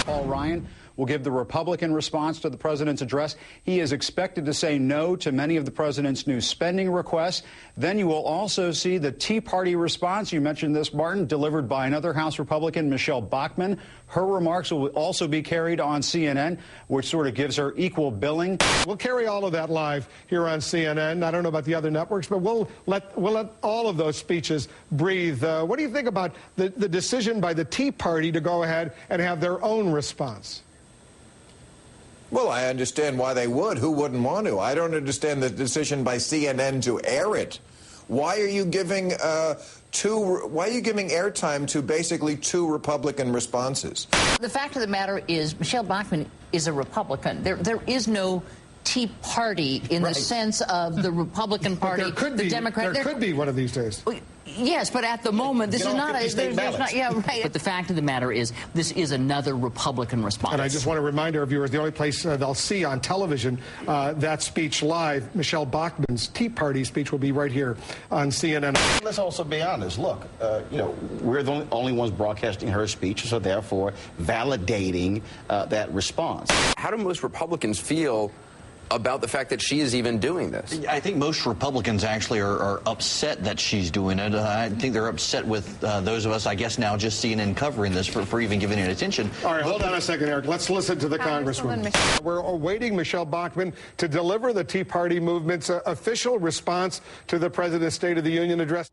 Paul Ryan will give the Republican response to the president's address. He is expected to say no to many of the president's new spending requests. Then you will also see the Tea Party response. You mentioned this, Martin, delivered by another House Republican, Michelle Bachmann. Her remarks will also be carried on CNN, which sort of gives her equal billing. We'll carry all of that live here on CNN. I don't know about the other networks, but we'll let all of those speeches breathe. What do you think about the decision by the Tea Party to go ahead and have their own response? Well, I understand why they would. Who wouldn't want to? I don't understand the decision by CNN to air it. Why are you giving airtime to basically two Republican responses? The fact of the matter is Michelle Bachmann is a Republican. There is no Tea Party in the sense of the Republican Party, the Democrat. There could be one of these days. Yes, but at the moment, this is not right. But the fact of the matter is, this is another Republican response. And I just want to remind our viewers, the only place they'll see on television that speech live, Michelle Bachmann's Tea Party speech, will be right here on CNN. Let's also be honest. Look, we're the only ones broadcasting her speech, so therefore validating that response. How do most Republicans feel about the fact that she is even doing this? I think most Republicans actually are upset that she's doing it. I think they're upset with those of us, I guess, now just seeing and covering this for even giving it attention. All right, hold on a second, Eric. Let's listen to the Congresswoman. We're awaiting Michelle Bachmann to deliver the Tea Party movement's official response to the President's State of the Union address.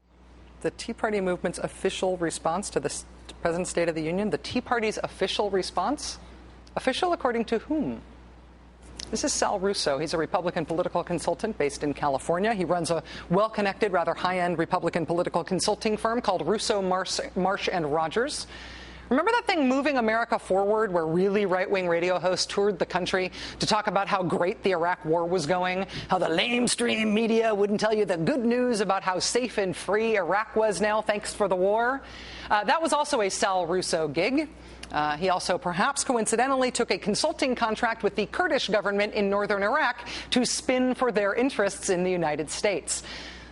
The Tea Party movement's official response to the President's State of the Union? The Tea Party's official response? Official according to whom? This is Sal Russo. He's a Republican political consultant based in California. He runs a well-connected, rather high-end Republican political consulting firm called Russo Marsh Rogers. Remember that thing, Moving America Forward, where really right-wing radio hosts toured the country to talk about how great the Iraq war was going, how the lamestream media wouldn't tell you the good news about how safe and free Iraq was now, thanks for the war? That was also a Sal Russo gig. He also, perhaps coincidentally, took a consulting contract with the Kurdish government in northern Iraq to spin for their interests in the United States.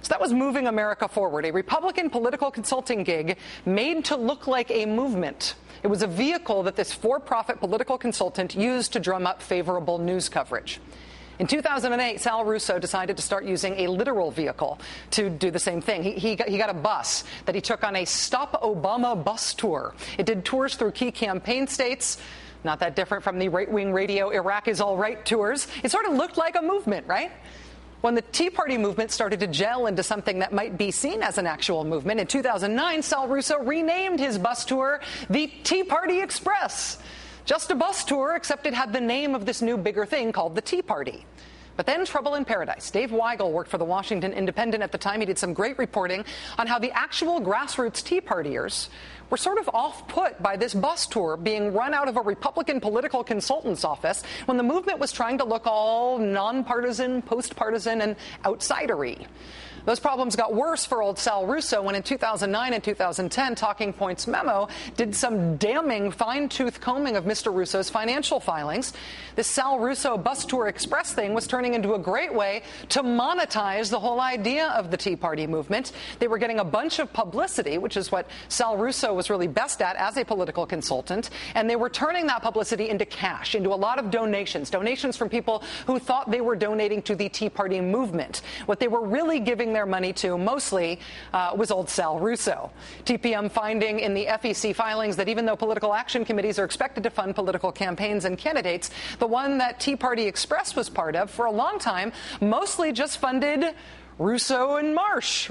So that was Moving America Forward, a Republican political consulting gig made to look like a movement. It was a vehicle that this for-profit political consultant used to drum up favorable news coverage. In 2008, Sal Russo decided to start using a literal vehicle to do the same thing. He got a bus that he took on a Stop Obama bus tour. It did tours through key campaign states, not that different from the right-wing radio Iraq is all right tours. It sort of looked like a movement, right? When the Tea Party movement started to gel into something that might be seen as an actual movement, in 2009, Sal Russo renamed his bus tour the Tea Party Express. Just a bus tour, except it had the name of this new bigger thing called the Tea Party. But then trouble in paradise. Dave Weigel worked for the Washington Independent at the time. He did some great reporting on how the actual grassroots Tea Partiers were sort of off-put by this bus tour being run out of a Republican political consultant's office when the movement was trying to look all nonpartisan, post-partisan, and outsidery. Those problems got worse for old Sal Russo when in 2009 and 2010, Talking Points Memo did some damning fine-tooth combing of Mr. Russo's financial filings. This Sal Russo bus tour express thing was turning into a great way to monetize the whole idea of the Tea Party movement. They were getting a bunch of publicity, which is what Sal Russo was really best at as a political consultant, and they were turning that publicity into cash, into a lot of donations from people who thought they were donating to the Tea Party movement. What they were really giving their money to mostly was old Sal Russo. TPM finding in the FEC filings that even though political action committees are expected to fund political campaigns and candidates, the one that Tea Party Express was part of for a long time mostly just funded Russo Marsh,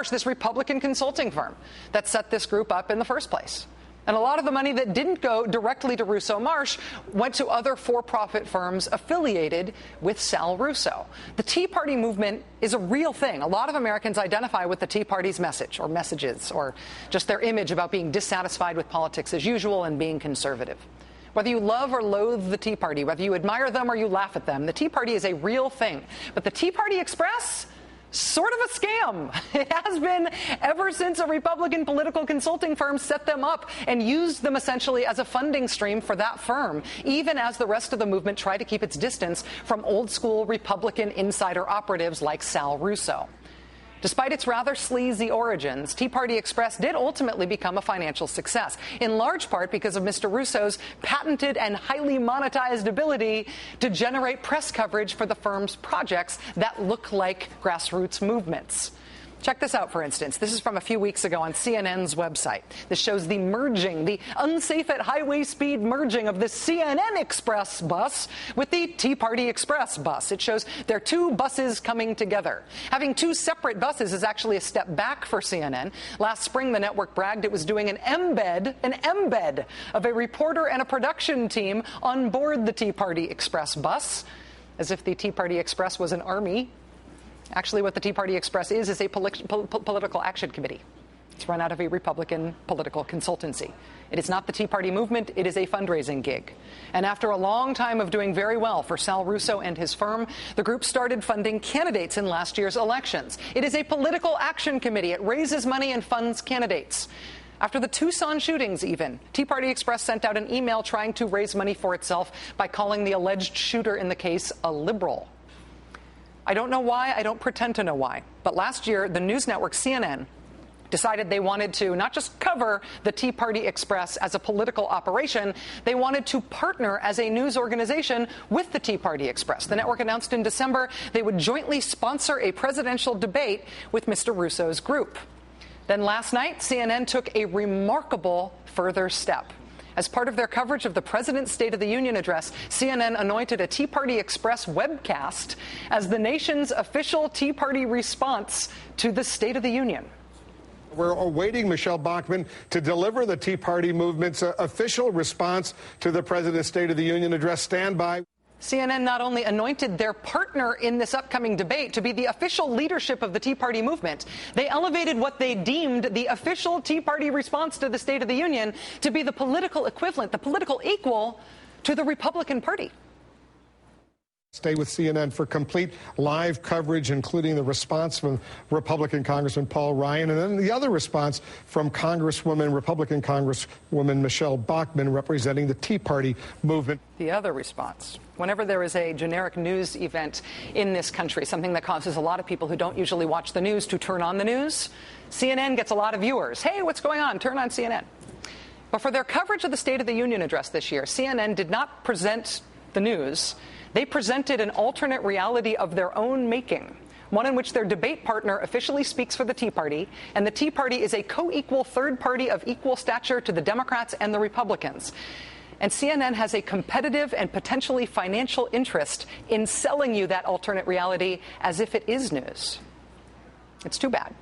this Republican consulting firm that set this group up in the first place. And a lot of the money that didn't go directly to Russo Marsh went to other for-profit firms affiliated with Sal Russo. The Tea Party movement is a real thing. A lot of Americans identify with the Tea Party's message or messages or just their image about being dissatisfied with politics as usual and being conservative. Whether you love or loathe the Tea Party, whether you admire them or you laugh at them, the Tea Party is a real thing. But the Tea Party Express? Sort of a scam. It has been ever since a Republican political consulting firm set them up and used them essentially as a funding stream for that firm, even as the rest of the movement tried to keep its distance from old school Republican insider operatives like Sal Russo. Despite its rather sleazy origins, Tea Party Express did ultimately become a financial success, in large part because of Mr. Russo's patented and highly monetized ability to generate press coverage for the firm's projects that look like grassroots movements. Check this out, for instance. This is from a few weeks ago on CNN's website. This shows the merging, the unsafe at highway speed merging of the CNN Express bus with the Tea Party Express bus. It shows their two buses coming together. Having two separate buses is actually a step back for CNN. Last spring, the network bragged it was doing an embed of a reporter and a production team on board the Tea Party Express bus, as if the Tea Party Express was an army. Actually, what the Tea Party Express is a political action committee. It's run out of a Republican political consultancy. It is not the Tea Party movement. It is a fundraising gig. And after a long time of doing very well for Sal Russo and his firm, the group started funding candidates in last year's elections. It is a political action committee. It raises money and funds candidates. After the Tucson shootings, even, Tea Party Express sent out an email trying to raise money for itself by calling the alleged shooter in the case a liberal. I don't know why. I don't pretend to know why. But last year, the news network CNN decided they wanted to not just cover the Tea Party Express as a political operation, they wanted to partner as a news organization with the Tea Party Express. The network announced in December they would jointly sponsor a presidential debate with Mr. Russo's group. Then last night, CNN took a remarkable further step. As part of their coverage of the President's State of the Union address, CNN anointed a Tea Party Express webcast as the nation's official Tea Party response to the State of the Union. We're awaiting Michelle Bachmann to deliver the Tea Party movement's official response to the President's State of the Union address. Stand by. CNN not only anointed their partner in this upcoming debate to be the official leadership of the Tea Party movement, they elevated what they deemed the official Tea Party response to the State of the Union to be the political equivalent, the political equal to the Republican Party. Stay with CNN for complete live coverage, including the response from Republican Congressman Paul Ryan, and then the other response from Republican Congresswoman Michelle Bachmann, representing the Tea Party movement. The other response. Whenever there is a generic news event in this country, something that causes a lot of people who don't usually watch the news to turn on the news, CNN gets a lot of viewers. Hey, what's going on? Turn on CNN. But for their coverage of the State of the Union address this year, CNN did not present the news. They presented an alternate reality of their own making, one in which their debate partner officially speaks for the Tea Party, and the Tea Party is a co-equal third party of equal stature to the Democrats and the Republicans. And CNN has a competitive and potentially financial interest in selling you that alternate reality as if it is news. It's too bad.